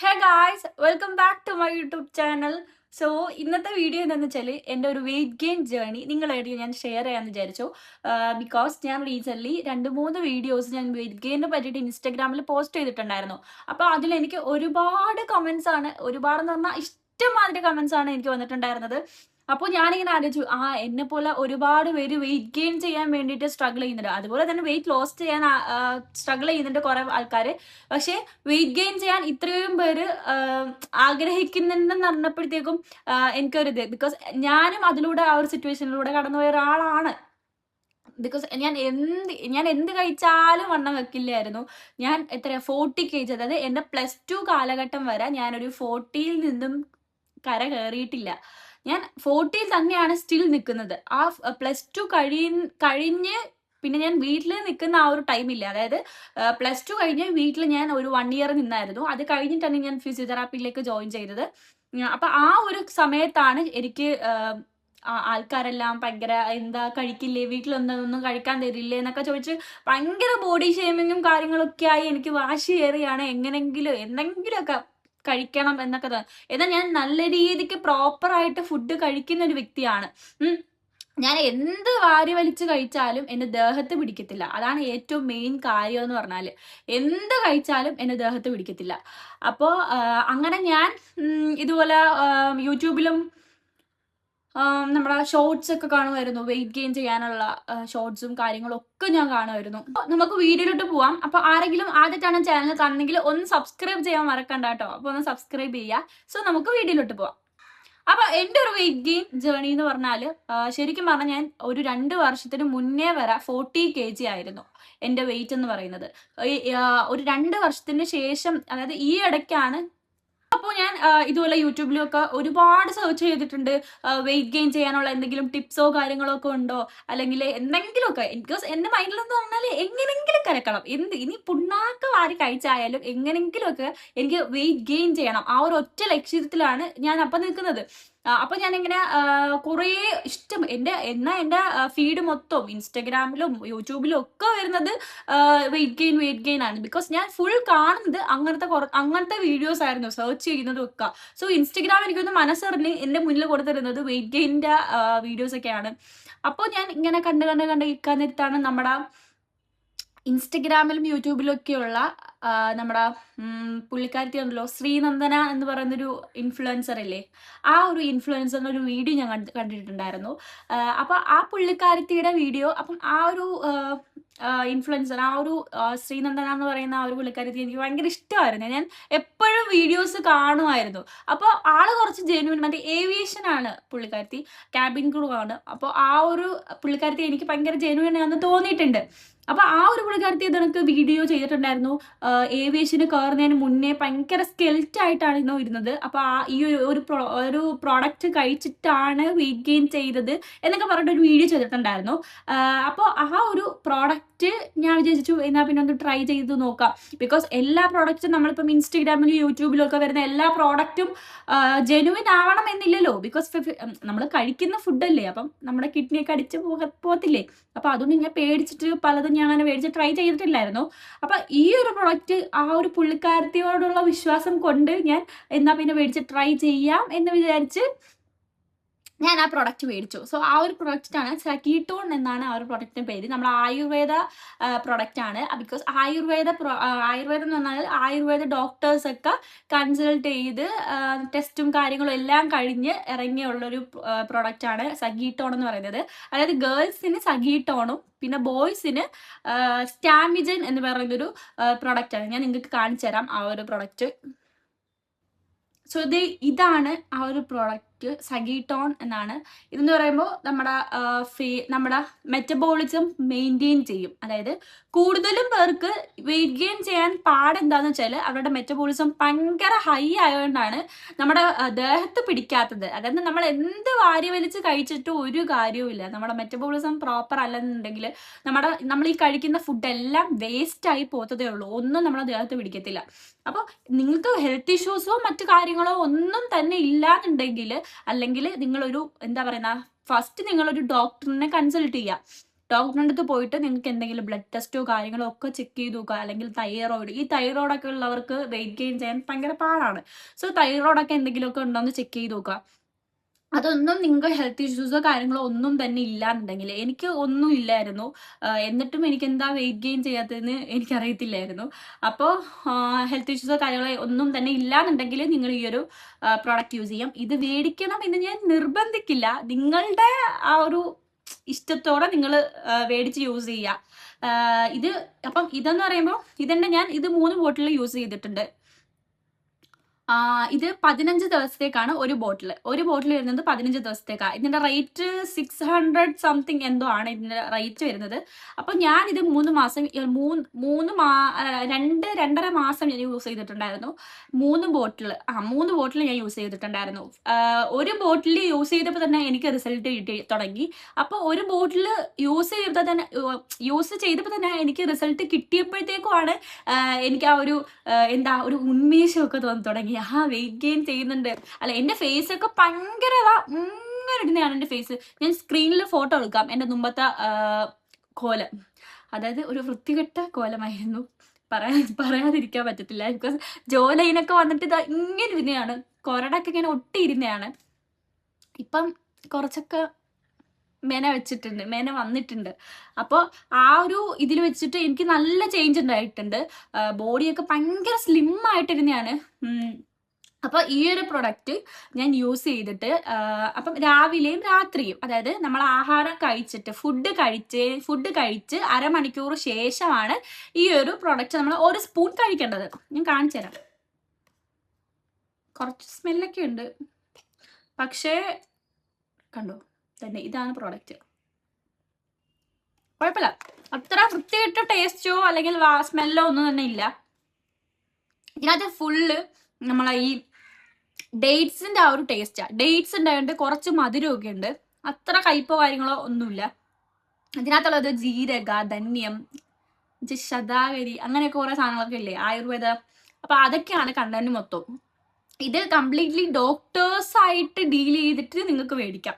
Hey guys, welcome back to my YouTube channel. So ഇന്നത്തെ video എന്താണെന്ന് വെച്ചാൽ എൻ്റെ ഒരു വെയിറ്റ് ഗെയിൻ ജേർണി നിങ്ങളായിട്ട് ഞാൻ ഷെയർ ചെയ്യാമെന്ന് വിചാരിച്ചു. ബിക്കോസ് ഞാൻ റീസെൻ്റ്ലി 2-3 വീഡിയോസ് ഞാൻ വെയിറ്റ് ഗെയിനെ പറ്റിയിട്ട് ഇൻസ്റ്റാഗ്രാമിൽ പോസ്റ്റ് ചെയ്തിട്ടുണ്ടായിരുന്നു. അപ്പോൾ അതിലെനിക്ക് ഒരുപാട് കമൻസ് ആണ്, ഒരുപാടെന്ന് പറഞ്ഞാൽ ഇഷ്ടംമാതിരി കമൻസ് ആണ് എനിക്ക് വന്നിട്ടുണ്ടായിരുന്നത്. അപ്പോൾ ഞാനിങ്ങനെ ആലോചിച്ചു, എന്നെ പോലെ ഒരുപാട് പേര് വെയിറ്റ് ഗെയിൻ ചെയ്യാൻ വേണ്ടിയിട്ട് സ്ട്രഗിൾ ചെയ്യുന്നുണ്ട്, അതുപോലെ തന്നെ വെയിറ്റ് ലോസ് ചെയ്യാൻ സ്ട്രഗിൾ ചെയ്യുന്നുണ്ട് കുറേ ആൾക്കാർ. പക്ഷേ വെയിറ്റ് ഗെയിൻ ചെയ്യാൻ ഇത്രയും പേര് ആഗ്രഹിക്കുന്നുണ്ടെന്ന് പറഞ്ഞപ്പോഴത്തേക്കും എനിക്കൊരിത്, ബിക്കോസ് ഞാനും അതിലൂടെ ആ ഒരു സിറ്റുവേഷനിലൂടെ കടന്നുപോയ ഒരാളാണ്. ബിക്കോസ് ഞാൻ എന്ത് കഴിച്ചാലും വണ്ണം വെക്കില്ലായിരുന്നു. ഞാൻ എത്ര 40 kg, അതായത് എൻ്റെ +2 കാലഘട്ടം വരെ ഞാനൊരു 40യിൽ നിന്നും കര കയറിയിട്ടില്ല. ഞാൻ 40യിൽ തന്നെയാണ് സ്റ്റിൽ നിൽക്കുന്നത്. ആ +2 കഴിഞ്ഞ് പിന്നെ ഞാൻ വീട്ടിൽ നിൽക്കുന്ന ആ ഒരു ടൈമില്ല, അതായത് +2 കഴിഞ്ഞ് വീട്ടിൽ ഞാൻ ഒരു 1 ഇയർ നിന്നായിരുന്നു. അത് കഴിഞ്ഞിട്ടാണ് ഞാൻ ഫിസിയോതെറാപ്പിയിലേക്ക് ജോയിൻ ചെയ്തത്. അപ്പൊ ആ ഒരു സമയത്താണ് എനിക്ക് ആൾക്കാരെല്ലാം ഭയങ്കര എന്താ കഴിക്കില്ലേ, വീട്ടിലൊന്നും കഴിക്കാൻ തരില്ലേ എന്നൊക്കെ ചോദിച്ച് ഭയങ്കര ബോഡി ഷേമിങ്ങും കാര്യങ്ങളൊക്കെ ആയി എനിക്ക് വാശിയേറിയാണ് എങ്ങനെങ്കിലും എന്തെങ്കിലുമൊക്കെ കഴിക്കണം എന്നൊക്കെ തോന്നി. എന്നാൽ ഞാൻ നല്ല രീതിക്ക് പ്രോപ്പറായിട്ട് ഫുഡ് കഴിക്കുന്ന ഒരു വ്യക്തിയാണ്. ഞാൻ എന്ത് വാരി വലിച്ച് കഴിച്ചാലും എൻ്റെ ദേഹത്ത് പിടിക്കത്തില്ല. അതാണ് ഏറ്റവും മെയിൻ കാര്യം എന്ന് പറഞ്ഞാൽ. എന്ത് കഴിച്ചാലും എൻ്റെ ദേഹത്ത് പിടിക്കത്തില്ല. അപ്പോൾ അങ്ങനെ ഞാൻ ഇതുപോലെ യൂട്യൂബിലും നമ്മുടെ ഷോർട്സ് ഒക്കെ കാണുമായിരുന്നു. വെയിറ്റ് ഗെയിൻ ചെയ്യാനുള്ള ഷോർട്സും കാര്യങ്ങളും ഒക്കെ ഞാൻ കാണുമായിരുന്നു. നമുക്ക് വീഡിയോയിലോട്ട് പോവാം. അപ്പോൾ ആരെങ്കിലും ആദ്യമായിട്ടാണ് ചാനൽ കാണുന്നെങ്കിൽ ഒന്ന് സബ്സ്ക്രൈബ് ചെയ്യാൻ മറക്കണ്ട കേട്ടോ. അപ്പോൾ ഒന്ന് സബ്സ്ക്രൈബ് ചെയ്യുക. സോ നമുക്ക് വീഡിയോയിലോട്ട് പോവാം. അപ്പൊ എൻ്റെ ഒരു വെയിറ്റ് ഗെയിൻ ജേർണി എന്ന് പറഞ്ഞാൽ, ശരിക്കും പറഞ്ഞാൽ ഞാൻ ഒരു 2 വർഷത്തിന് മുന്നേ വരെ 40 kg ആയിരുന്നു എൻ്റെ വെയിറ്റ് എന്ന് പറയുന്നത്. ഒരു 2 വർഷത്തിന് ശേഷം, അതായത് ഈ ഇടയ്ക്കാണ്. അപ്പോൾ ഞാൻ ഇതുപോലെ യൂട്യൂബിലൊക്കെ ഒരുപാട് സെർച്ച് ചെയ്തിട്ടുണ്ട്. വെയിറ്റ് ഗെയിൻ ചെയ്യാനുള്ള എന്തെങ്കിലും ടിപ്സോ കാര്യങ്ങളോ ഒക്കെ ഉണ്ടോ, അല്ലെങ്കിൽ എന്തെങ്കിലുമൊക്കെ. ബിക്കോസ് എൻ്റെ മൈൻഡിലെന്ന് പറഞ്ഞാൽ എങ്ങനെങ്കിലും കലക്കണം, ഇനി പുണ്ണാക്ക വാരി കഴിച്ചായാലും എങ്ങനെങ്കിലുമൊക്കെ എനിക്ക് വെയിറ്റ് ഗെയിൻ ചെയ്യണം. ആ ഒരു ഒറ്റ ലക്ഷ്യത്തിലാണ് ഞാൻ അപ്പം നിൽക്കുന്നത്. അപ്പൊ ഞാനിങ്ങനെ കുറേ ഇഷ്ടം എൻ്റെ ഫീഡ് മൊത്തം ഇൻസ്റ്റഗ്രാമിലും യൂട്യൂബിലും ഒക്കെ വരുന്നത് വെയിറ്റ് ഗെയിൻ ആണ്. ബിക്കോസ് ഞാൻ ഫുൾ കാണുന്നത് അങ്ങനത്തെ വീഡിയോസ് ആയിരുന്നു, സെർച്ച് ചെയ്യുന്നതും ഒക്കെ. സോ ഇൻസ്റ്റഗ്രാം എനിക്കൊന്ന് മനസ്സറിഞ്ഞ് എൻ്റെ മുന്നിൽ കൊടുത്തിരുന്നത് വെയിറ്റ് ഗെയിനിന്റെ വീഡിയോസ് ഒക്കെയാണ്. അപ്പോൾ ഞാൻ ഇങ്ങനെ കണ്ട് ഇരിക്കാന്നിടത്താണ് നമ്മുടെ ഇൻസ്റ്റഗ്രാമിലും യൂട്യൂബിലും ഒക്കെയുള്ള നമ്മുടെ പുള്ളിക്കാരത്തി ഉണ്ടല്ലോ, ശ്രീനന്ദന എന്ന് പറയുന്നൊരു ഇൻഫ്ലുവൻസർ ഇല്ലേ, ആ ഒരു ഇൻഫ്ലുവൻസറിൻ്റെ ഒരു വീഡിയോ ഞാൻ കണ്ടിട്ടുണ്ടായിരുന്നു. അപ്പോൾ ആ പുള്ളിക്കാരത്തിയുടെ വീഡിയോ, അപ്പം ആ ഒരു ഇൻഫ്ലുവൻസർ, ആ ഒരു ശ്രീനന്ദന എന്ന് പറയുന്ന ആ ഒരു പുള്ളിക്കാരത്തി എനിക്ക് ഭയങ്കര ഇഷ്ടമായിരുന്നു. ഞാൻ എപ്പോഴും വീഡിയോസ് കാണുമായിരുന്നു. അപ്പോൾ ആള് കുറച്ച് ജെന്യുവൻ, മറ്റേ ഏവിയേഷൻ ആണ് പുള്ളിക്കാരത്തി, ക്യാബിൻ ക്രൂ ആണ്. അപ്പോൾ ആ ഒരു പുള്ളിക്കാരത്തി എനിക്ക് ഭയങ്കര ജെന്യുവൻ ആണെന്ന് തോന്നിയിട്ടുണ്ട്. അപ്പൊ ആ ഒരു പുള്ളിക്കാരത്തി ഇതെനിക്ക് വീഡിയോ ചെയ്തിട്ടുണ്ടായിരുന്നു. ഏവിയേഷന് കയറുന്നതിന് മുന്നേ ഭയങ്കര സ്കെൽറ്റ് ആയിട്ടാണ് ഇരുന്നത്. അപ്പൊ ഈ ഒരു പ്രോഡക്റ്റ് കഴിച്ചിട്ടാണ് വെയിറ്റ് ഗെയിൻ ചെയ്തത് എന്നൊക്കെ പറഞ്ഞിട്ട് ഒരു വീഡിയോ ചെയ്തിട്ടുണ്ടായിരുന്നു. അപ്പോൾ ആ ഒരു പ്രോഡക്റ്റ് ഞാൻ വിചാരിച്ചു എന്നാ പിന്നെ ഒന്ന് ട്രൈ ചെയ്ത് നോക്കാം. ബിക്കോസ് എല്ലാ പ്രോഡക്റ്റും നമ്മളിപ്പം ഇൻസ്റ്റഗ്രാമിലും യൂട്യൂബിലും ഒക്കെ വരുന്ന എല്ലാ പ്രോഡക്റ്റും ജെനുവിൻ ആവണം എന്നില്ലല്ലോ. ബിക്കോസ് നമ്മൾ കഴിക്കുന്ന ഫുഡല്ലേ, അപ്പം നമ്മുടെ കിഡ്നിയൊക്കെ അടിച്ച് പോകത്തില്ലേ. അപ്പൊ അതൊന്നും ഞാൻ പേടിച്ചിട്ട് പലതും ഞാൻ അങ്ങനെ മേടിച്ച് ട്രൈ ചെയ്തിട്ടില്ലായിരുന്നു. അപ്പൊ ഈ ഒരു പ്രൊഡക്റ്റ് ആ ഒരു പുള്ളിക്കാരത്തിയോടുള്ള വിശ്വാസം കൊണ്ട് ഞാൻ എന്നാ പിന്നെ മേടിച്ച് ട്രൈ ചെയ്യാം എന്ന് വിചാരിച്ച് ഞാൻ ആ പ്രൊഡക്റ്റ് മേടിച്ചു. സോ ആ ഒരു പ്രൊഡക്റ്റാണ് സഗീട്ടോൺ എന്നാണ് ആ ഒരു പ്രൊഡക്റ്റിന്റെ പേര്. നമ്മുടെ ആയുർവേദ പ്രൊഡക്റ്റ് ആണ്. ബിക്കോസ് ആയുർവേദം എന്ന് പറഞ്ഞാൽ ആയുർവേദ ഡോക്ടേഴ്സ് ഒക്കെ കൺസൾട്ട് ചെയ്ത് ടെസ്റ്റും കാര്യങ്ങളും എല്ലാം കഴിഞ്ഞ് ഇറങ്ങിയുള്ളൊരു പ്രൊഡക്റ്റ് ആണ് സഗീട്ടോൺ എന്ന് പറയുന്നത്. അതായത് ഗേൾസിന് സഗീട്ടോണും പിന്നെ ബോയ്സിന് സ്റ്റാമിജൻ എന്ന് പറയുന്നൊരു പ്രൊഡക്റ്റ് ആണ്. ഞാൻ നിങ്ങൾക്ക് കാണിച്ചു തരാം ആ ഒരു പ്രൊഡക്റ്റ്. സോ ഇതാണ് ആ ഒരു പ്രോഡക്റ്റ്, സഗീട്ടോൺ എന്നാണ്. ഇതെന്ന് പറയുമ്പോൾ നമ്മുടെ മെറ്റബോളിസം മെയിൻറ്റെയിൻ ചെയ്യും. അതായത് കൂടുതലും പേർക്ക് വെയിറ്റ് ഗെയിൻ ചെയ്യാൻ പാടെന്താന്ന് വെച്ചാൽ അവരുടെ മെറ്റബോളിസം ഭയങ്കര ഹൈ ആയതുകൊണ്ടാണ് നമ്മുടെ ദേഹത്ത് പിടിക്കാത്തത്. അതായത് നമ്മൾ എന്ത് വാരി വലിച്ച് കഴിച്ചിട്ടും ഒരു കാര്യവുമില്ല. നമ്മുടെ മെറ്റബോളിസം പ്രോപ്പർ അല്ലെന്നുണ്ടെങ്കിൽ നമ്മൾ ഈ കഴിക്കുന്ന ഫുഡെല്ലാം വേസ്റ്റ് ആയി പോത്തതേ ഉള്ളൂ, ഒന്നും നമ്മുടെ ദേഹത്ത് പിടിക്കത്തില്ല. അപ്പോൾ നിങ്ങൾക്ക് ഹെൽത്ത് ഇഷ്യൂസോ മറ്റു കാര്യങ്ങളോ ഒന്നും തന്നെ ഇല്ലാന്നുണ്ടെങ്കിൽ, അല്ലെങ്കിൽ നിങ്ങളൊരു എന്താ പറയുന്ന, ഫസ്റ്റ് നിങ്ങളൊരു ഡോക്ടറിനെ കൺസൾട്ട് ചെയ്യുക. ഡോക്ടറിൻ്റെ അടുത്ത് പോയിട്ട് നിങ്ങൾക്ക് എന്തെങ്കിലും ബ്ലഡ് ടെസ്റ്റോ കാര്യങ്ങളോ ഒക്കെ ചെക്ക് ചെയ്ത് നോക്കുക. അല്ലെങ്കിൽ തൈറോയിഡ്, ഈ തൈറോയിഡൊക്കെ ഉള്ളവർക്ക് വെയിറ്റ് ഗെയിൻ ചെയ്യാൻ ഭയങ്കര പാടാണ്. സോ തൈറോയിഡൊക്കെ എന്തെങ്കിലുമൊക്കെ ഉണ്ടോ എന്ന് ചെക്ക് ചെയ്ത് നോക്കുക. അതൊന്നും നിങ്ങൾക്ക് ഹെൽത്ത് ഇഷ്യൂസോ കാര്യങ്ങളോ ഒന്നും തന്നെ ഇല്ലാന്നുണ്ടെങ്കിൽ, എനിക്ക് ഒന്നും ഇല്ലായിരുന്നു, എന്നിട്ടും എനിക്ക് എന്താ വെയിറ്റ് ഗെയിൻ ചെയ്യാത്തതെന്ന് എനിക്കറിയത്തില്ലായിരുന്നു. അപ്പോൾ ഹെൽത്ത് ഇഷ്യൂസോ കാര്യങ്ങളോ ഒന്നും തന്നെ ഇല്ലാന്നുണ്ടെങ്കിൽ നിങ്ങൾ ഈ ഒരു പ്രോഡക്റ്റ് യൂസ് ചെയ്യാം. ഇത് മേടിക്കണം എന്ന് ഞാൻ നിർബന്ധിക്കില്ല, നിങ്ങളുടെ ആ ഒരു ഇഷ്ടത്തോടെ നിങ്ങൾ മേടിച്ച് യൂസ് ചെയ്യുക. ഇത് അപ്പം ഇതെന്ന് പറയുമ്പോൾ ഞാൻ ഇത് 3 ബോട്ടിൽ യൂസ് ചെയ്തിട്ടുണ്ട്. ഇത് 15 ദിവസത്തേക്കാണ് ഒരു ബോട്ടിൽ വരുന്നത് 15 ദിവസത്തേക്കാണ്. ഇതിന്റെ റേറ്റ് 600 സംതിങ് എന്തോ ആണ് ഇതിന്റെ റേറ്റ് വരുന്നത്. അപ്പൊ ഞാൻ ഇത് 3 മാസം 2.5 മാസം ഞാൻ യൂസ് ചെയ്തിട്ടുണ്ടായിരുന്നു. 3 ബോട്ടിൽ ഞാൻ യൂസ് ചെയ്തിട്ടുണ്ടായിരുന്നു. ഒരു ബോട്ടിൽ യൂസ് ചെയ്തപ്പോൾ തന്നെ എനിക്ക് റിസൾട്ട് കിട്ടി തുടങ്ങി. അപ്പോൾ ഒരു ബോട്ടിൽ യൂസ് ചെയ്തപ്പോൾ തന്നെ എനിക്ക് റിസൾട്ട് കിട്ടിയപ്പോഴത്തേക്കുമാണ് എനിക്ക് ആ ഒരു ഒരു ഉന്മേഷമൊക്കെ തോന്നി തുടങ്ങി. വെയിറ്റ് ഗെയിൻ ചെയ്യുന്നുണ്ട്. അല്ല, എൻ്റെ ഫേസ് ഒക്കെ ഭയങ്കര ഇങ്ങനെ ഇടുന്നതാണ് എൻ്റെ ഫേസ്. ഞാൻ സ്ക്രീനിൽ ഫോട്ടോ എടുക്കാം. എൻ്റെ മുമ്പത്തെ കോലം, അതായത് ഒരു വൃത്തികെട്ട കോലമായിരുന്നു, പറയാതിരിക്കാൻ പറ്റത്തില്ല. ബിക്കോസ് ജോലൈനൊക്കെ വന്നിട്ട് ഇങ്ങനെ ഇരുന്നതാണ്, കൊരടൊക്കെ ഇങ്ങനെ ഒട്ടിയിരുന്നതാണ്. ഇപ്പം കുറച്ചൊക്കെ മെന വന്നിട്ടുണ്ട്. അപ്പോൾ ആ ഒരു ഇതിൽ വെച്ചിട്ട് എനിക്ക് നല്ല ചേഞ്ച് ഉണ്ടായിട്ടുണ്ട്. ബോഡിയൊക്കെ ഭയങ്കര സ്ലിം ആയിട്ടിരുന്നതാണ്. അപ്പോൾ ഈ ഒരു പ്രൊഡക്റ്റ് ഞാൻ യൂസ് ചെയ്തിട്ട് അപ്പം രാവിലെയും രാത്രിയും, അതായത് നമ്മൾ ആഹാരം കഴിച്ചിട്ട് ഫുഡ് കഴിച്ച് അരമണിക്കൂർ ശേഷമാണ് ഈ ഒരു പ്രൊഡക്റ്റ് നമ്മൾ ഒരു സ്പൂൺ കഴിക്കേണ്ടത്. ഞാൻ കാണിച്ചു തരാം. കുറച്ച് സ്മെല്ലൊക്കെ ഉണ്ട്, പക്ഷേ കണ്ടോ തന്നെ, ഇതാണ് പ്രോഡക്റ്റ്. കുഴപ്പമില്ല, അത്ര വൃത്തികെട്ട ടേസ്റ്റോ അല്ലെങ്കിൽ സ്മെല്ലോ ഒന്നും തന്നെ ഇല്ല. ഇതിനകത്ത് ഫുള്ള് നമ്മളെ ഈ ഡേറ്റ്സിന്റെ ആ ഒരു ടേസ്റ്റാണ്. ഡേറ്റ്സ് ഉണ്ടായതുകൊണ്ട് കുറച്ച് മധുരമൊക്കെ ഉണ്ട്, അത്ര കയ്പോ കാര്യങ്ങളോ ഒന്നുമില്ല. ഇതിനകത്തുള്ളത് ജീരക, ധന്യം, ശതാകരി, അങ്ങനെയൊക്കെ കുറെ സാധനങ്ങളൊക്കെ ഇല്ലേ ആയുർവേദ. അപ്പൊ അതൊക്കെയാണ് കണ്ടന്റ് മൊത്തം. ഇത് കംപ്ലീറ്റ്ലി ഡോക്ടേഴ്സ് ആയിട്ട് ഡീൽ ചെയ്തിട്ട് നിങ്ങൾക്ക് മേടിക്കാം.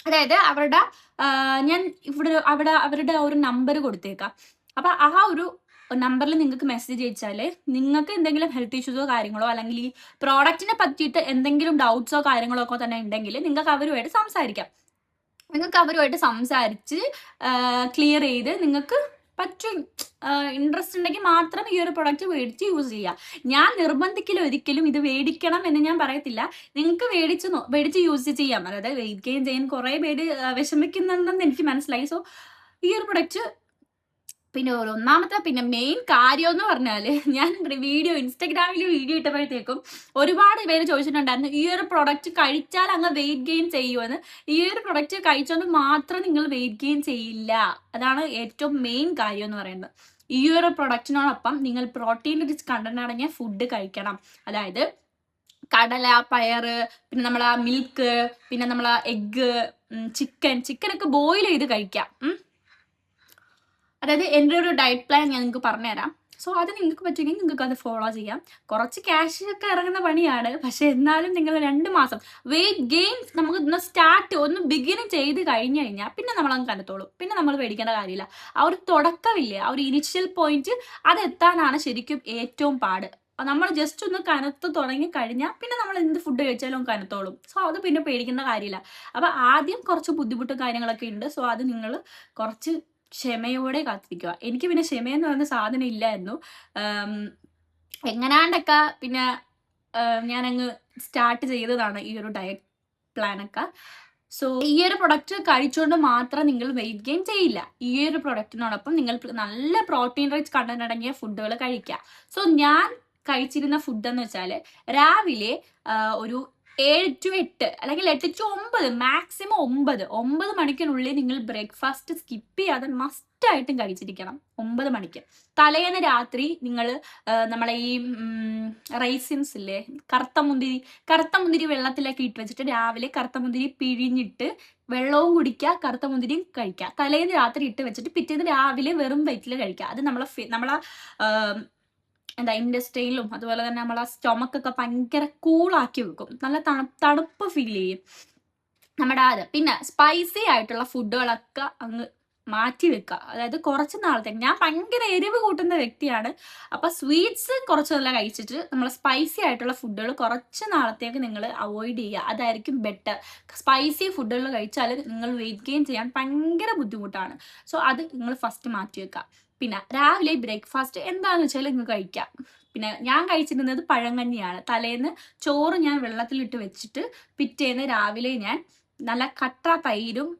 അതായത് ഞാൻ അവരുടെ ഒരു നമ്പർ കൊടുത്തേക്കാം. അപ്പൊ ആ ഒരു നമ്പറിൽ നിങ്ങൾക്ക് മെസ്സേജ് അയച്ചാൽ നിങ്ങൾക്ക് എന്തെങ്കിലും ഹെൽത്ത് ഇഷ്യൂസോ കാര്യങ്ങളോ അല്ലെങ്കിൽ ഈ പ്രോഡക്റ്റിനെ പറ്റിയിട്ട് എന്തെങ്കിലും ഡൗട്ട്സോ കാര്യങ്ങളോ ഒക്കെ തന്നെ ഉണ്ടെങ്കിൽ നിങ്ങൾക്ക് അവരുമായിട്ട് സംസാരിച്ച് ക്ലിയർ ചെയ്ത് നിങ്ങൾക്ക് പറ്റും. ഇൻട്രസ്റ്റ് ഉണ്ടെങ്കിൽ മാത്രം ഈ ഒരു പ്രൊഡക്റ്റ് മേടിച്ച് യൂസ് ചെയ്യുക. ഞാൻ നിർബന്ധിക്കലും ഒരിക്കലും ഇത് മേടിക്കണം എന്ന് ഞാൻ പറയത്തില്ല. നിങ്ങൾക്ക് മേടിച്ച് യൂസ് ചെയ്യാം. അതായത് വെയിറ്റ് ഗെയിൻ ചെയ്യാൻ കുറേ പേര് വിഷമിക്കുന്നുണ്ടെന്ന് എനിക്ക് മനസ്സിലായി. സോ ഈ ഒരു പ്രൊഡക്റ്റ്, പിന്നെ ഒന്നാമത്തെ മെയിൻ കാര്യം എന്ന് പറഞ്ഞാൽ, ഞാൻ ഇൻസ്റ്റഗ്രാമിൽ വീഡിയോ ഇട്ടപ്പോഴത്തേക്കും ഒരുപാട് പേര് ചോദിച്ചിട്ടുണ്ടായിരുന്നു ഈ ഒരു പ്രൊഡക്റ്റ് കഴിച്ചാൽ അങ്ങ് വെയിറ്റ് ഗെയിൻ ചെയ്യുമെന്ന്. ഈ ഒരു പ്രൊഡക്റ്റ് കഴിച്ചുകൊണ്ട് മാത്രം നിങ്ങൾ വെയിറ്റ് ഗെയിൻ ചെയ്യില്ല. അതാണ് ഏറ്റവും മെയിൻ കാര്യം എന്ന് പറയുന്നത്. ഈ ഒരു പ്രൊഡക്റ്റിനോടൊപ്പം നിങ്ങൾ പ്രോട്ടീൻ റിച്ച് കണ്ടന്റ് അടങ്ങിയ ഫുഡ് കഴിക്കണം. അതായത് കടല, പയറ്, പിന്നെ നമ്മളെ മിൽക്ക്, പിന്നെ നമ്മളെ എഗ്ഗ്, ചിക്കനൊക്കെ ബോയിൽ ചെയ്ത് കഴിക്കാം. അതായത് എൻ്റെ ഒരു ഡയറ്റ് പ്ലാൻ ഞാൻ നിങ്ങൾക്ക് പറഞ്ഞുതരാം. സോ അത് നിങ്ങൾക്ക് പറ്റുമെങ്കിൽ നിങ്ങൾക്ക് അത് ഫോളോ ചെയ്യാം. കുറച്ച് ക്യാഷ് ഒക്കെ ഇറങ്ങുന്ന പണിയാണ്, പക്ഷെ എന്നാലും നിങ്ങൾ 2 മാസം വെയിറ്റ് ഗെയിൻ നമുക്ക് ഒന്ന് ബിഗിനിങ് ചെയ്ത് കഴിഞ്ഞു കഴിഞ്ഞാൽ പിന്നെ നമ്മളങ്ങ് കനത്തോളും. പിന്നെ നമ്മൾ പേടിക്കേണ്ട കാര്യമില്ല. ആ ഒരു തുടക്കമില്ലേ, ആ ഒരു ഇനിഷ്യൽ പോയിന്റ്, അതെത്താനാണ് ശരിക്കും ഏറ്റവും പാട്. നമ്മൾ ജസ്റ്റ് ഒന്ന് കനത്ത് തുടങ്ങി കഴിഞ്ഞാൽ പിന്നെ നമ്മൾ എന്ത് ഫുഡ് കഴിച്ചാലും കനത്തോളും. സോ അത് പിന്നെ പേടിക്കേണ്ട കാര്യമില്ല. അപ്പൊ ആദ്യം കുറച്ച് ബുദ്ധിമുട്ടും കാര്യങ്ങളൊക്കെ ഉണ്ട്. സോ അത് നിങ്ങൾ കുറച്ച് ക്ഷമയോടെ കാത്തിരിക്കുക. എനിക്ക് പിന്നെ ക്ഷമയെന്ന് പറയുന്ന സാധനം ഇല്ലായിരുന്നു. എങ്ങനാണ്ടൊക്കെ പിന്നെ ഞാനങ്ങ് സ്റ്റാർട്ട് ചെയ്തതാണ് ഈ ഒരു ഡയറ്റ് പ്ലാനൊക്കെ. സോ ഈ ഒരു പ്രൊഡക്റ്റ് കഴിച്ചുകൊണ്ട് മാത്രം നിങ്ങൾ വെയിറ്റ് ഗെയിൻ ചെയ്യില്ല. ഈ ഒരു പ്രൊഡക്റ്റിനോടൊപ്പം നിങ്ങൾ നല്ല പ്രോട്ടീൻ റിച്ച് കണ്ടന്റ് അടങ്ങിയ ഫുഡുകൾ കഴിക്കുക. സോ ഞാൻ കഴിച്ചിരുന്ന ഫുഡ് എന്ന് വെച്ചാൽ രാവിലെ ഒരു 7 to 8 അല്ലെങ്കിൽ 8 to 9, മാക്സിമം 9 മണിക്കിനുള്ളിൽ നിങ്ങൾ ബ്രേക്ക്ഫാസ്റ്റ് സ്കിപ്പ് ചെയ്യാതെ മസ്റ്റായിട്ടും കഴിച്ചിരിക്കണം. 9 മണിക്ക്. തലേന്ന് രാത്രി നിങ്ങൾ നമ്മളെ ഈ റൈസിൻസ് ഇല്ലേ, കറുത്ത മുന്തിരി വെള്ളത്തിലേക്ക് ഇട്ട് വെച്ചിട്ട് രാവിലെ കറുത്ത മുന്തിരി പിഴിഞ്ഞിട്ട് വെള്ളവും കുടിക്കുക, കറുത്ത മുന്തിരിയും കഴിക്കുക. തലേന്ന് രാത്രി ഇട്ട് വെച്ചിട്ട് പിറ്റേന്ന് രാവിലെ വെറും വയറ്റിൽ കഴിക്കുക. അത് നമ്മളെ ഇൻഡസ്ട്രിയിലും അതുപോലെ തന്നെ നമ്മളെ സ്റ്റൊമക്കൊക്കെ ഭയങ്കര കൂളാക്കി വെക്കും. നല്ല തണുപ്പ് ഫീൽ ചെയ്യും. നമ്മുടെ അത്. പിന്നെ സ്പൈസി ആയിട്ടുള്ള ഫുഡുകളൊക്കെ അങ്ങ് മാറ്റി വെക്കുക. അതായത് കുറച്ച് നാളത്തേക്ക്. ഞാൻ ഭയങ്കര എരിവ് കൂട്ടുന്ന വ്യക്തിയാണ്. അപ്പൊ സ്വീറ്റ്സ് കുറച്ച് നല്ല കഴിച്ചിട്ട് നമ്മൾ സ്പൈസി ആയിട്ടുള്ള ഫുഡുകൾ കുറച്ച് നാളത്തേക്ക് നിങ്ങൾ അവോയ്ഡ് ചെയ്യുക. അതായിരിക്കും ബെറ്റർ. സ്പൈസി ഫുഡുകൾ കഴിച്ചാൽ നിങ്ങൾ വെയിറ്റ് ഗെയിൻ ചെയ്യാൻ ഭയങ്കര ബുദ്ധിമുട്ടാണ്. സോ അത് നിങ്ങൾ ഫസ്റ്റ് മാറ്റി വെക്കുക. പിന്നെ രാവിലെ ബ്രേക്ക്ഫാസ്റ്റ് എന്താണെന്ന് വെച്ചാൽ നിങ്ങൾ കഴിക്കാം. പിന്നെ ഞാൻ കഴിച്ചിരുന്നത് പഴങ്കഞ്ഞിയാണ്. തലേന്ന് ചോറ് ഞാൻ വെള്ളത്തിലിട്ട് വെച്ചിട്ട് പിറ്റേന്ന് രാവിലെ ഞാൻ നല്ല കട്ട തൈരും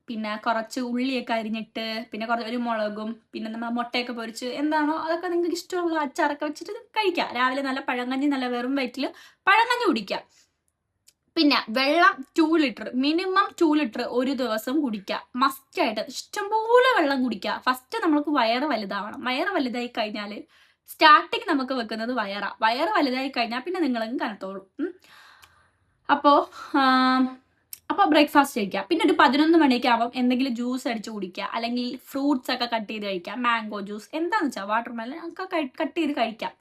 പിന്നെ കുറച്ച് ഉള്ളിയൊക്കെ അരിഞ്ഞിട്ട് പിന്നെ കുറച്ച് ഒരു മുളകും പിന്നെ നമ്മൾ മുട്ടയൊക്കെ പൊരിച്ച് എന്താണോ അതൊക്കെ നിങ്ങൾക്ക് ഇഷ്ടമുള്ള അച്ചാറൊക്കെ വെച്ചിട്ട് കഴിക്കാം. രാവിലെ നല്ല പഴങ്കഞ്ഞി നല്ല വെറും വയറ്റിൽ പഴങ്കഞ്ഞി കുടിക്കാം. പിന്നെ വെള്ളം 2 ലിറ്റർ, മിനിമം 2 ലിറ്റർ ഒരു ദിവസം കുടിക്കുക. മസ്റ്റായിട്ട് ഇഷ്ടംപോലെ വെള്ളം കുടിക്കുക. ഫസ്റ്റ് നമുക്ക് വയറ് വലുതാവണം. വയറ് വലുതായി കഴിഞ്ഞാൽ സ്റ്റാർട്ടിങ് നമുക്ക് വെക്കുന്നത് വയറ് വലുതായി കഴിഞ്ഞാൽ പിന്നെ നിങ്ങളങ്ങ് കനത്തോളും. അപ്പോൾ ബ്രേക്ക്ഫാസ്റ്റ് കഴിക്കുക. പിന്നെ ഒരു 11 മണിയൊക്കെ ആകുമ്പോൾ എന്തെങ്കിലും ജ്യൂസ് അടിച്ച് കുടിക്കുക, അല്ലെങ്കിൽ ഫ്രൂട്ട്സ് ഒക്കെ കട്ട് ചെയ്ത് കഴിക്കുക. മാംഗോ ജ്യൂസ് എന്താണെന്ന് വെച്ചാൽ വാട്ടർമെലൺ ഒക്കെ കട്ട് ചെയ്ത് കഴിക്കാം.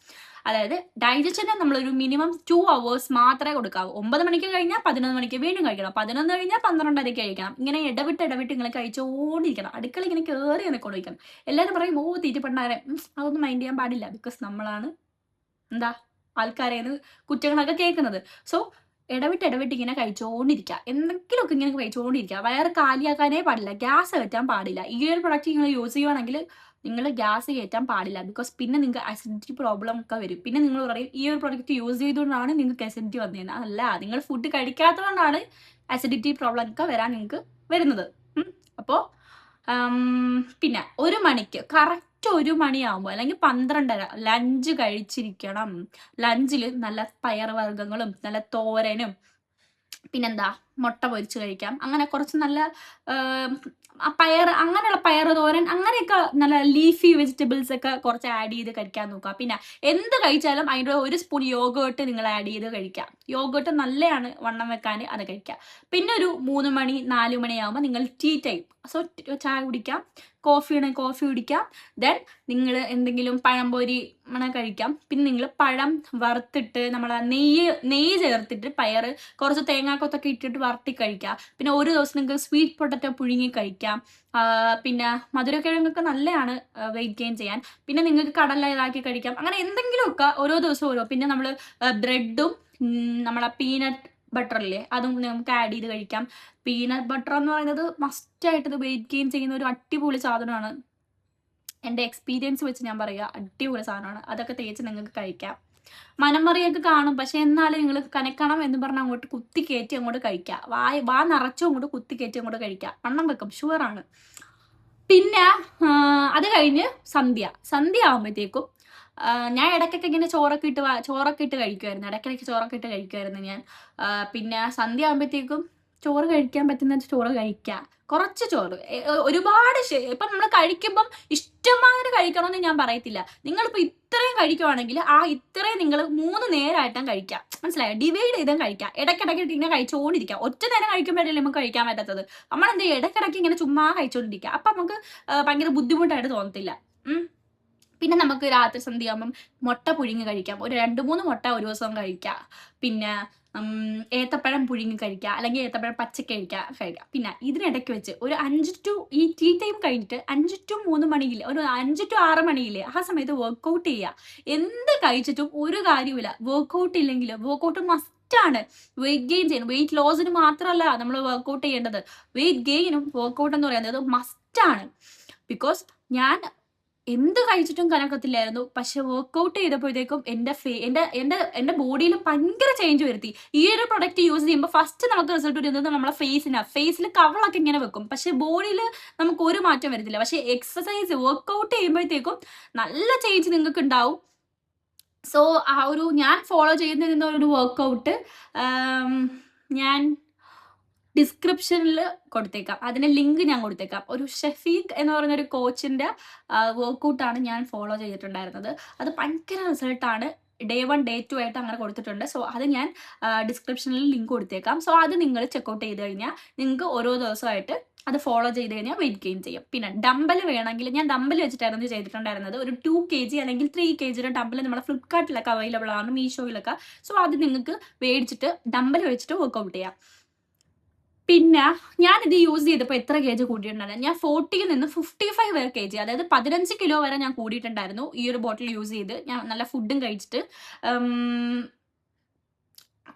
അതായത് ഡൈജഷന് നമ്മളൊരു മിനിമം 2 hours മാത്രമേ കൊടുക്കാവൂ. 9 മണിക്ക് കഴിഞ്ഞാൽ 11 മണിക്ക് വീണ്ടും കഴിക്കണം, 11 കഴിഞ്ഞാൽ 12:30 കഴിക്കണം. ഇങ്ങനെ ഇടവിട്ട് ഇങ്ങനെ കഴിച്ചുകൊണ്ടിരിക്കണം. അടുക്കള ഇങ്ങനെ കയറി കൊണ്ടിരിക്കണം. എല്ലാവരും പറയും തീറ്റപ്പണ്ടാരെ, അതൊന്നും മൈൻഡ് ചെയ്യാൻ പാടില്ല. ബിക്കോസ് നമ്മളാണ് ആൾക്കാരെന്ന് കുറ്റങ്ങളൊക്കെ കേൾക്കുന്നത്. സോ ഇടവിട്ട് ഇങ്ങനെ കഴിച്ചുകൊണ്ടിരിക്കുക. എന്തെങ്കിലുമൊക്കെ ഇങ്ങനെ കഴിച്ചുകൊണ്ടിരിക്കുക. വയറ് കാലിയാക്കാനേ പാടില്ല. ഗ്യാസ് കയറ്റാൻ പാടില്ല. ഈ ഒരു പ്രൊഡക്റ്റ് നിങ്ങൾ യൂസ് ചെയ്യുവാണെങ്കിൽ നിങ്ങൾ ഗ്യാസ് കയറ്റാൻ പാടില്ല. ബിക്കോസ് പിന്നെ നിങ്ങൾക്ക് അസിഡിറ്റി പ്രോബ്ലം ഒക്കെ വരും. പിന്നെ നിങ്ങൾ പറയും ഈ ഒരു പ്രൊഡക്റ്റ് യൂസ് ചെയ്തുകൊണ്ടാണ് നിങ്ങൾക്ക് അസിഡിറ്റി വന്നതെന്ന്. അതല്ല, നിങ്ങൾ ഫുഡ് കഴിക്കാത്തതുകൊണ്ടാണ് അസിഡിറ്റി പ്രോബ്ലം ഒക്കെ വരാൻ നിങ്ങൾക്ക് വരുന്നത്. അപ്പോൾ പിന്നെ 1 മണിക്ക് കറക്റ്റ് 1 മണിയാകുമ്പോൾ അല്ലെങ്കിൽ 12:30 ലഞ്ച് കഴിച്ചിരിക്കണം. ലഞ്ചിൽ നല്ല പയറുവർഗ്ഗങ്ങളും നല്ല തോരനും പിന്നെന്താ മുട്ട പൊരിച്ച് കഴിക്കാം. അങ്ങനെ കുറച്ച് നല്ല അങ്ങനെയുള്ള പയറ് തോരൻ അങ്ങനെയൊക്കെ നല്ല ലീഫി വെജിറ്റബിൾസ് ഒക്കെ കുറച്ച് ആഡ് ചെയ്ത് കഴിക്കാൻ നോക്കുക. പിന്നെ എന്ത് കഴിച്ചാലും അതിൻ്റെ 1 സ്പൂൺ യോഗേർട്ട് നിങ്ങൾ ആഡ് ചെയ്ത് കഴിക്കാം. യോഗേർട്ട് നല്ലതാണ് വണ്ണം വെക്കാൻ, അത് കഴിക്കാം. പിന്നെ ഒരു 3 മണി 4 മണിയാകുമ്പോൾ നിങ്ങൾ ടീ ടൈം. സോ ചായ കുടിക്കാം, കോഫി കുടിക്കാം. ദെൻ നിങ്ങൾ എന്തെങ്കിലും പഴംപൊരി കഴിക്കാം. പിന്നെ നിങ്ങൾ പഴം വറുത്തിട്ട് നമ്മൾ നെയ്യ് ചേർത്തിട്ട് പയറ് കുറച്ച് തേങ്ങാക്കൊത്തൊക്കെ ഇട്ടിട്ട് വറുത്തി കഴിക്കാം. പിന്നെ ഒരു ദിവസം നിങ്ങൾക്ക് സ്വീറ്റ് പൊട്ടറ്റോ പുഴുങ്ങി കഴിക്കാം. പിന്നെ മധുരക്കിഴങ്ങൊക്കെ നല്ലതാണ് വെയിറ്റ് ഗെയിൻ ചെയ്യാൻ. പിന്നെ നിങ്ങൾക്ക് കടല ഇതാക്കി കഴിക്കാം. അങ്ങനെ എന്തെങ്കിലുമൊക്കെ ഓരോ ദിവസവും ഓരോ. പിന്നെ നമ്മൾ ബ്രെഡും നമ്മളെ പീനട്ട് ബട്ടറില്ലേ അതും നമുക്ക് ആഡ് ചെയ്ത് കഴിക്കാം. പീനട്ട് ബട്ടർ എന്ന് പറയുന്നത് മസ്റ്റായിട്ട് ഇത് വെയിറ്റ് ഗെയിൻ ചെയ്യുന്ന ഒരു അടിപൊളി സാധനമാണ്. എൻ്റെ എക്സ്പീരിയൻസ് വെച്ച് ഞാൻ പറയുക, അടിപൊളി സാധനമാണ്. അതൊക്കെ തേച്ച് നിങ്ങൾക്ക് കഴിക്കാം. മനമറിയൊക്കെ കാണും, പക്ഷെ എന്നാലും നിങ്ങൾ കനക്കണം എന്ന് പറഞ്ഞാൽ അങ്ങോട്ട് കുത്തി കയറ്റി അങ്ങോട്ട് കഴിക്കാം. വാ നിറച്ചും അങ്ങോട്ട് കുത്തി കയറ്റി അങ്ങോട്ട് കഴിക്കാം. വണ്ണം വെക്കും, ഷുവറാണ്. പിന്നെ അത് കഴിഞ്ഞ് സന്ധ്യ ആകുമ്പോഴത്തേക്കും ഞാൻ ഇടയ്ക്കൊക്കെ ഇങ്ങനെ ചോറൊക്കെ ഇട്ട് കഴിക്കുമായിരുന്നു. ഇടയ്ക്കിടയ്ക്ക് ചോറൊക്കെ ഇട്ട് കഴിക്കുമായിരുന്നു ഞാൻ. പിന്നെ സന്ധ്യ ആകുമ്പോഴത്തേക്കും ചോറ് കഴിക്കാൻ പറ്റുന്ന ചോറ് കഴിക്കുക. കുറച്ച് ചോറ്, ഒരുപാട് ഇപ്പം നമ്മൾ കഴിക്കുമ്പം ഇഷ്ടമാതിരി കഴിക്കണമെന്ന് ഞാൻ പറയത്തില്ല. നിങ്ങളിപ്പോൾ ഇത്രയും കഴിക്കുവാണെങ്കിൽ ആ ഇത്രയും നിങ്ങൾ 3 നേരമായിട്ടും കഴിക്കാം. മനസ്സിലായോ? ഡിവൈഡ് ചെയ്തും കഴിക്കാം. ഇടയ്ക്കിടയ്ക്ക് ഇങ്ങനെ കഴിച്ചുകൊണ്ടിരിക്കാം. ഒറ്റ നേരം കഴിക്കുമ്പോഴല്ലേ നമുക്ക് കഴിക്കാൻ പറ്റാത്തത്. നമ്മളെന്ത് ചെയ്യും, ഇടയ്ക്കിടയ്ക്ക് ഇങ്ങനെ ചുമ്മാ കഴിച്ചുകൊണ്ടിരിക്കുക. അപ്പം നമുക്ക് ഭയങ്കര ബുദ്ധിമുട്ടായിട്ട് തോന്നത്തില്ല. പിന്നെ നമുക്ക് രാത്രി സന്ധ്യയാകുമ്പം മുട്ട പുഴുങ്ങി കഴിക്കാം. ഒരു 2-3 മുട്ട ഒരു ദിവസം കഴിക്കാം. പിന്നെ ഏത്തപ്പഴം പുഴുങ്ങി കഴിക്കുക, അല്ലെങ്കിൽ ഏത്തപ്പഴം പച്ചക്ക് കഴിക്കാം. പിന്നെ ഇതിനിടയ്ക്ക് വെച്ച് ഒരു 5 to ഈ ടീ ടൈം കഴിഞ്ഞിട്ട് 5 to 3 മണിയില്ലേ, ഒരു 5 to 6 മണിയില്ലേ, ആ സമയത്ത് വർക്കൗട്ട് ചെയ്യുക. എന്ത് കഴിച്ചിട്ടും ഒരു കാര്യമില്ല. വർക്കൗട്ട് ഇല്ലെങ്കിൽ വർക്കൗട്ട് മസ്റ്റാണ്. വെയിറ്റ് ഗെയിൻ ചെയ്യണം. വെയിറ്റ് ലോസിന് മാത്രമല്ല നമ്മൾ വർക്കൗട്ട് ചെയ്യേണ്ടത്, വെയിറ്റ് ഗെയിനും വർക്കൗട്ട് എന്ന് പറയുന്നത് മസ്റ്റാണ്. ബിക്കോസ് ഞാൻ എന്ത് കഴിച്ചിട്ടും കനക്കത്തില്ലായിരുന്നു. പക്ഷെ വർക്കൗട്ട് ചെയ്തപ്പോഴത്തേക്കും എൻ്റെ ബോഡിയിൽ ഭയങ്കര ചേഞ്ച് വരുത്തി. ഈ ഒരു പ്രൊഡക്റ്റ് യൂസ് ചെയ്യുമ്പോൾ ഫസ്റ്റ് നമുക്ക് റിസൾട്ട് വരുന്നത് നമ്മളെ ഫേസിൽ കവളൊക്കെ ഇങ്ങനെ വെക്കും. പക്ഷെ ബോഡിയിൽ നമുക്ക് ഒരു മാറ്റം വരത്തില്ല. പക്ഷെ എക്സസൈസ് വർക്കൗട്ട് ചെയ്യുമ്പോഴത്തേക്കും നല്ല ചേഞ്ച് നിങ്ങൾക്ക് ഉണ്ടാവും. സോ ഞാൻ ഫോളോ ചെയ്യുന്ന ഒരു വർക്കൗട്ട് ഞാൻ ഡിസ്ക്രിപ്ഷനിൽ കൊടുത്തേക്കാം. അതിൻ്റെ ലിങ്ക് ഞാൻ കൊടുത്തേക്കാം. ഒരു ഷഫീഖ് എന്ന് പറയുന്ന ഒരു കോച്ചിൻ്റെ വർക്കൗട്ടാണ് ഞാൻ ഫോളോ ചെയ്തിട്ടുണ്ടായിരുന്നത്. അത് ഭയങ്കര റിസൾട്ടാണ്. Day 1 Day 2 ആയിട്ട് അങ്ങനെ കൊടുത്തിട്ടുണ്ട്. സോ അത് ഞാൻ ഡിസ്ക്രിപ്ഷനിൽ ലിങ്ക് കൊടുത്തേക്കാം. സോ അത് നിങ്ങൾ ചെക്കൗട്ട് ചെയ്ത് കഴിഞ്ഞാൽ നിങ്ങൾക്ക് ഓരോ ദിവസമായിട്ട് അത് ഫോളോ ചെയ്ത് കഴിഞ്ഞാൽ വെയിറ്റ് ഗെയിൻ ചെയ്യും. പിന്നെ ഡമ്പൽ വേണമെങ്കിൽ ഞാൻ ഡമ്പൽ വെച്ചിട്ടായിരുന്നു ചെയ്തിട്ടുണ്ടായിരുന്നത്. ഒരു 2 kg അല്ലെങ്കിൽ 3 kg ഡമ്പൽ നമ്മുടെ ഫ്ലിപ്കാർട്ടിലൊക്കെ അവൈലബിൾ ആണ്, മീഷോയിലൊക്കെ. സോ അത് നിങ്ങൾക്ക് മേടിച്ചിട്ട് ഡമ്പൽ വെച്ചിട്ട് വർക്കൗട്ട് ചെയ്യാം. പിന്നെ ഞാനിത് യൂസ് ചെയ്തപ്പോൾ എത്ര kg കൂടിയിട്ടുണ്ടായിരുന്നു? ഞാൻ 40 നിന്ന് 55 വരെ kg, അതായത് 15 കിലോ വരെ ഞാൻ കൂടിയിട്ടുണ്ടായിരുന്നു ഈ ഒരു ബോട്ടിൽ യൂസ് ചെയ്ത്. ഞാൻ നല്ല ഫുഡും കഴിച്ചിട്ട്.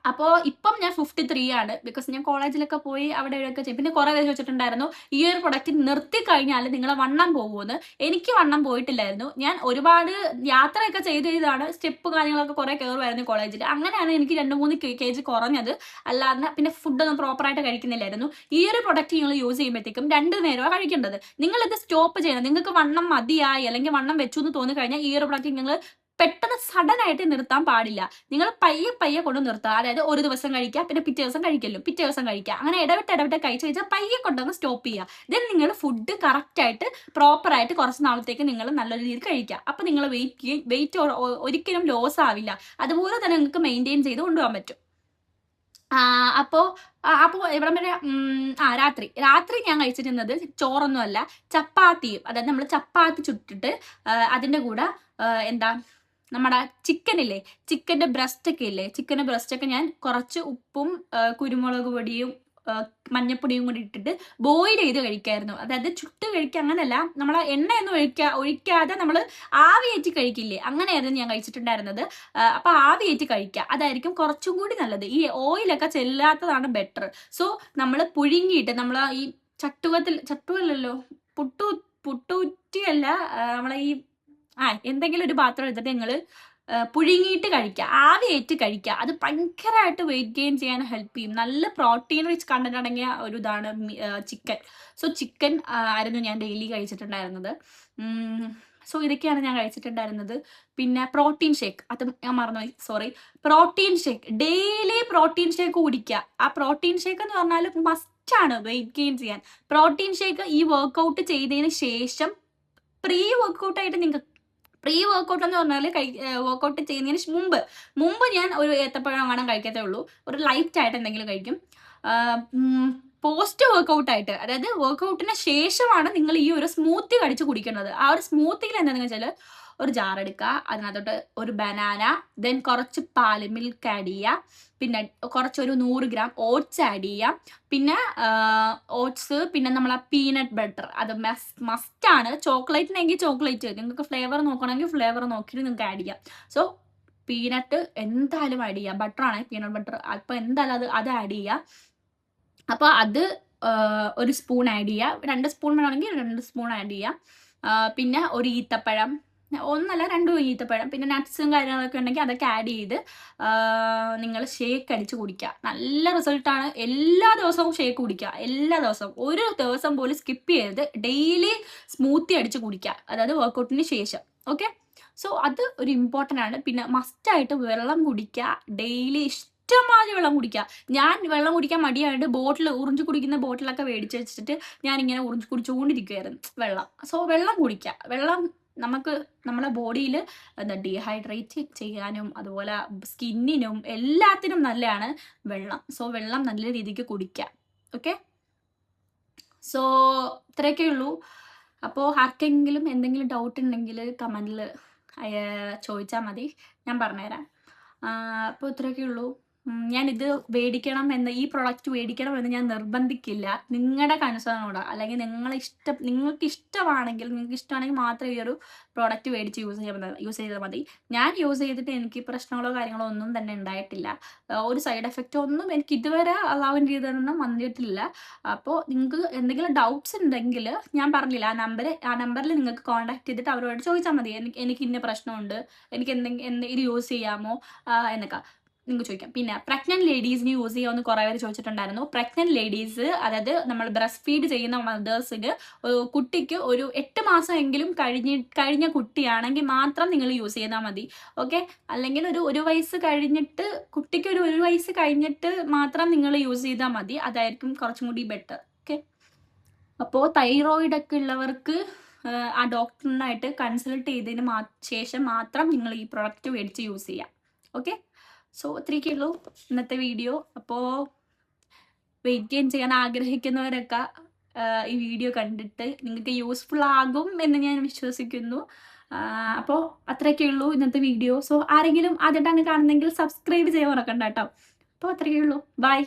അപ്പോൾ ഇപ്പം ഞാൻ 53 ആണ്. ബിക്കോസ് ഞാൻ കോളേജിലൊക്കെ പോയി അവിടെ ഇവിടെയൊക്കെ ചെയ്യും. പിന്നെ കുറേ പേര് ചോദിച്ചിട്ടുണ്ടായിരുന്നു ഈ ഒരു പ്രൊഡക്റ്റ് നിർത്തി കഴിഞ്ഞാൽ നിങ്ങളെ വണ്ണം പോകുമെന്ന്. എനിക്ക് വണ്ണം പോയിട്ടില്ലായിരുന്നു. ഞാൻ ഒരുപാട് യാത്രയൊക്കെ ചെയ്താണ്. സ്റ്റെപ്പ് കാര്യങ്ങളൊക്കെ കുറേ കയറുമായിരുന്നു കോളേജിൽ. അങ്ങനെയാണ് എനിക്ക് 2-3 kg കുറഞ്ഞത്. അല്ലാതെ പിന്നെ ഫുഡൊന്നും പ്രോപ്പറായിട്ട് കഴിക്കുന്നില്ലായിരുന്നു. ഈ ഒരു പ്രൊഡക്റ്റ് നിങ്ങൾ യൂസ് ചെയ്യുമ്പോഴത്തേക്കും 2 നേരമാണ് കഴിക്കേണ്ടത്. നിങ്ങളിത് സ്റ്റോപ്പ് ചെയ്യണം. നിങ്ങൾക്ക് വണ്ണം മതിയായി അല്ലെങ്കിൽ വണ്ണം വെച്ചു എന്ന് തോന്നിക്കഴിഞ്ഞാൽ ഈ ഒരു പ്രൊഡക്റ്റ് നിങ്ങൾ പെട്ടെന്ന് സഡൻ ആയിട്ട് നിർത്താൻ പാടില്ല. നിങ്ങൾ പയ്യെ കൊണ്ട് നിർത്തുക. അതായത് ഒരു ദിവസം കഴിക്കുക, പിന്നെ പിറ്റേ ദിവസം കഴിക്കല്ലോ, പിറ്റേ ദിവസം കഴിക്കുക, അങ്ങനെ ഇടവിട്ട് കഴിച്ചാൽ പയ്യെ കൊണ്ടങ്ങ് സ്റ്റോപ്പ് ചെയ്യുക. ദെൻ നിങ്ങൾ ഫുഡ് കറക്റ്റായിട്ട് പ്രോപ്പറായിട്ട് കുറച്ച് നാളത്തേക്ക് നിങ്ങൾ നല്ലൊരു രീതിയിൽ കഴിക്കുക. അപ്പോൾ നിങ്ങൾ വെയിറ്റ് ഒരിക്കലും ലോസ് ആവില്ല. അതുപോലെ തന്നെ നിങ്ങൾക്ക് മെയിൻറ്റെയിൻ ചെയ്ത് കൊണ്ടുപോകാൻ പറ്റും. അപ്പോൾ ഇവിടെ വരെ രാത്രി ഞാൻ കഴിച്ചിരുന്നത് ചോറൊന്നുമല്ല, ചപ്പാത്തിയും. അതായത് നമ്മൾ ചപ്പാത്തി ചുട്ടിട്ട് അതിൻ്റെ കൂടെ എന്താ നമ്മുടെ ചിക്കനില്ലേ, ചിക്കൻ്റെ ബ്രസ്റ്റൊക്കെ ഇല്ലേ, ചിക്കൻ്റെ ബ്രസ്റ്റൊക്കെ ഞാൻ കുറച്ച് ഉപ്പും കുരുമുളക് പൊടിയും മഞ്ഞപ്പൊടിയും കൂടി ഇട്ടിട്ട് ബോയിൽ ചെയ്ത് കഴിക്കായിരുന്നു. അതായത് ചുട്ട് കഴിക്കുക, അങ്ങനെയല്ല, നമ്മൾ എണ്ണയൊന്നും ഒഴിക്കാതെ നമ്മൾ ആവിയേറ്റി കഴിക്കില്ലേ, അങ്ങനെയായിരുന്നു ഞാൻ കഴിച്ചിട്ടുണ്ടായിരുന്നത്. അപ്പോൾ ആവിയേറ്റി കഴിക്കുക, അതായിരിക്കും കുറച്ചും കൂടി നല്ലത്. ഈ ഓയിലൊക്കെ ചെല്ലാത്തതാണ് ബെറ്റർ. സോ നമ്മൾ പുഴുങ്ങിയിട്ട് നമ്മൾ ഈ ചട്ടുവല്ലല്ലോ, പുട്ടുറ്റിയല്ല, നമ്മളെ ഈ എന്തെങ്കിലും ഒരു പാത്രം എടുത്തിട്ട് നിങ്ങൾ പുഴുങ്ങിയിട്ട് കഴിക്കുക, ആവിയേറ്റ് കഴിക്കുക. അത് ഭയങ്കരമായിട്ട് വെയിറ്റ് ഗെയിൻ ചെയ്യാൻ ഹെൽപ്പ് ചെയ്യും. നല്ല പ്രോട്ടീൻ റിച്ച് കണ്ടന്റ് അടങ്ങിയ ഒരു ഇതാണ് ചിക്കൻ. സോ ചിക്കൻ ആയിരുന്നു ഞാൻ ഡെയിലി കഴിച്ചിട്ടുണ്ടായിരുന്നത്. സോ ഇതൊക്കെയാണ് ഞാൻ കഴിച്ചിട്ടുണ്ടായിരുന്നത്. പിന്നെ പ്രോട്ടീൻ ഷേക്ക്, അത് ഞാൻ മറന്നുപോയി, sorry. Protein shake, daily protein shake കുടിക്കുക. ആ പ്രോട്ടീൻ ഷേക്ക് എന്ന് പറഞ്ഞാൽ മസ്റ്റാണ് വെയിറ്റ് ഗെയിൻ ചെയ്യാൻ. പ്രോട്ടീൻ ഷേക്ക് ഈ വർക്കൗട്ട് ചെയ്തതിന് ശേഷം പ്രീ വർക്കൗട്ടായിട്ട് നിങ്ങൾക്ക്, പ്രീ വർക്കൗട്ട് എന്ന് പറഞ്ഞാൽ വർക്കൗട്ട് ചെയ്യുന്നതിന് മുമ്പ് ഞാൻ ഒരു ഏത്തപ്പഴം വേണം കഴിക്കത്തേ ഉള്ളൂ. ഒരു ലൈറ്റ് ആയിട്ട് എന്തെങ്കിലും കഴിക്കും. പോസ്റ്റ് വർക്കൗട്ടായിട്ട്, അതായത് വർക്കൗട്ടിന് ശേഷമാണ് നിങ്ങൾ ഈ ഒരു സ്മൂത്തി കടിച്ച് കുടിക്കേണ്ടത്. ആ ഒരു സ്മൂത്തിയിൽ എന്താണെന്ന് വെച്ചാൽ ഒരു ജാർ എടുക്കുക, അതിനകത്തോട്ട് ഒരു ബനാന, ദെൻ കുറച്ച് പാല്, മിൽക്ക് ആഡ് ചെയ്യുക, പിന്നെ കുറച്ചൊരു 100 ഗ്രാം ഓട്സ് ആഡ് ചെയ്യാം, പിന്നെ ഓട്സ്, പിന്നെ നമ്മളെ പീനട്ട് ബട്ടർ, അത് മസ്റ്റാണ്. ചോക്ലേറ്റിനെങ്കിൽ ചോക്ലേറ്റ്, നിങ്ങൾക്ക് ഫ്ലേവർ നോക്കണമെങ്കിൽ ഫ്ലേവർ നോക്കിയിട്ട് നിങ്ങൾക്ക് ആഡ് ചെയ്യാം. സോ പീനട്ട് എന്തായാലും ആഡ് ചെയ്യുക, ബട്ടറാണ് പീനട്ട് ബട്ടർ, അപ്പോൾ എന്തായാലും അത് ആഡ് ചെയ്യുക. അപ്പോൾ അത് ഒരു സ്പൂൺ ആഡ് ചെയ്യുക, 2 സ്പൂൺ വേണമെങ്കിൽ 2 സ്പൂൺ ആഡ് ചെയ്യാം. പിന്നെ ഒരു ഈത്തപ്പഴം, 1 അല്ല 2 ഈത്തപ്പഴം, പിന്നെ നട്ട്സും കാര്യങ്ങളൊക്കെ ഉണ്ടെങ്കിൽ അതൊക്കെ ആഡ് ചെയ്ത് നിങ്ങൾ ഷേക്ക് അടിച്ച് കുടിക്കുക. നല്ല റിസൾട്ടാണ്. എല്ലാ ദിവസവും ഷേക്ക് കുടിക്കുക, എല്ലാ ദിവസവും, ഒരു ദിവസം പോലും സ്കിപ്പ് ചെയ്യരുത്. ഡെയിലി സ്മൂത്തി അടിച്ച് കുടിക്കുക, അതായത് വർക്കൗട്ടിന് ശേഷം. ഓക്കെ, സോ അത് ഒരു ഇമ്പോർട്ടൻ്റ് ആണ്. പിന്നെ മസ്റ്റായിട്ട് വെള്ളം കുടിക്കുക, ഡെയിലി ഇഷ്ടംമാതിരി വെള്ളം കുടിക്കുക. ഞാൻ വെള്ളം കുടിക്കാൻ മടിയായിട്ട് ഉറിഞ്ചു കുടിക്കുന്ന ബോട്ടിലൊക്കെ മേടിച്ച് വെച്ചിട്ട് ഞാനിങ്ങനെ കുടിച്ചുകൊണ്ടിരിക്കുമായിരുന്നു വെള്ളം. സോ വെള്ളം കുടിക്കുക. വെള്ളം നമുക്ക് നമ്മുടെ ബോഡിയിൽ ഡീഹൈഡ്രേറ്റ് ചെയ്യാനും അതുപോലെ സ്കിന്നിനും എല്ലാത്തിനും നല്ലതാണ് വെള്ളം. സോ വെള്ളം നല്ല രീതിക്ക് കുടിക്കുക. ഓക്കെ, സോ ഇത്രയൊക്കെ ഉള്ളൂ. അപ്പോൾ ആർക്കെങ്കിലും എന്തെങ്കിലും ഡൗട്ട് ഉണ്ടെങ്കിൽ കമൻറ്റിൽ ചോദിച്ചാൽ മതി, ഞാൻ പറഞ്ഞുതരാം. അപ്പോൾ ഇത്രയൊക്കെ ഉള്ളൂ. ഞാനിത് ഈ പ്രൊഡക്റ്റ് മേടിക്കണം ഞാൻ നിർബന്ധിക്കില്ല. നിങ്ങളുടെ കൺസേണോടെ, അല്ലെങ്കിൽ നിങ്ങൾക്ക് ഇഷ്ടമാണെങ്കിൽ മാത്രമേ ഈ ഒരു പ്രോഡക്റ്റ് മേടിച്ച് യൂസ് ചെയ്താൽ മതി. ഞാൻ യൂസ് ചെയ്തിട്ട് എനിക്ക് പ്രശ്നങ്ങളോ കാര്യങ്ങളോ ഒന്നും തന്നെ ഉണ്ടായിട്ടില്ല. ഒരു സൈഡ് എഫക്റ്റ് ഒന്നും എനിക്ക് ഇതുവരെ അലാവിൻ ചെയ്തൊന്നും വന്നിട്ടില്ല. അപ്പോൾ നിങ്ങൾക്ക് എന്തെങ്കിലും ഡൗട്ട്സ് ഉണ്ടെങ്കിൽ ഞാൻ പറഞ്ഞില്ല, ആ നമ്പറിൽ നിങ്ങൾക്ക് കോൺടാക്ട് ചെയ്തിട്ട് അവരോട് ചോദിച്ചാൽ മതി. എനിക്ക് ഇന്ന പ്രശ്നമുണ്ട്, എനിക്ക് ഇത് യൂസ് ചെയ്യാമോ എന്നൊക്കെ നിങ്ങൾക്ക് ചോദിക്കാം. പിന്നെ പ്രഗ്നന്റ് ലേഡീസിന് യൂസ് ചെയ്യാമെന്ന് കുറേ പേര് ചോദിച്ചിട്ടുണ്ടായിരുന്നു. പ്രഗ്നന്റ് ലേഡീസ്, അതായത് നമ്മൾ ബ്രസ്റ്റ് ഫീഡ് ചെയ്യുന്ന മദേഴ്സിന്, കുട്ടിക്ക് ഒരു 8 മാസം എങ്കിലും കഴിഞ്ഞ കുട്ടിയാണെങ്കിൽ മാത്രം നിങ്ങൾ യൂസ് ചെയ്താൽ മതി. ഓക്കെ, അല്ലെങ്കിൽ ഒരു വയസ്സ് കഴിഞ്ഞിട്ട്, കുട്ടിക്ക് ഒരു വയസ്സ് കഴിഞ്ഞിട്ട് മാത്രം നിങ്ങൾ യൂസ് ചെയ്താൽ മതി. അതായിരിക്കും കുറച്ചും കൂടി ബെറ്റർ. ഓക്കെ, അപ്പോൾ തൈറോയിഡ് ഒക്കെ ഉള്ളവർക്ക് ആ ഡോക്ടറിനായിട്ട് കൺസൾട്ട് ചെയ്തതിന് ശേഷം മാത്രം നിങ്ങൾ ഈ പ്രൊഡക്റ്റ് മേടിച്ച് യൂസ് ചെയ്യാം. ഓക്കെ, സോ ഇത്രയൊക്കെ ഉള്ളൂ ഇന്നത്തെ വീഡിയോ. അപ്പോൾ വെയിറ്റ് ഗെയിൻ ചെയ്യാൻ ആഗ്രഹിക്കുന്നവരൊക്കെ ഈ വീഡിയോ കണ്ടിട്ട് നിങ്ങൾക്ക് യൂസ്ഫുൾ ആകും എന്ന് ഞാൻ വിശ്വസിക്കുന്നു. അപ്പോൾ അത്രയൊക്കെ ഉള്ളൂ ഇന്നത്തെ വീഡിയോ. സോ ആരെങ്കിലും ആദ്യമായിട്ടാണ് കാണുന്നെങ്കിൽ സബ്സ്ക്രൈബ് ചെയ്യാൻ മറക്കണ്ട കേട്ടോ. അപ്പോൾ അത്രയൊക്കെ ഉള്ളൂ. ബൈ.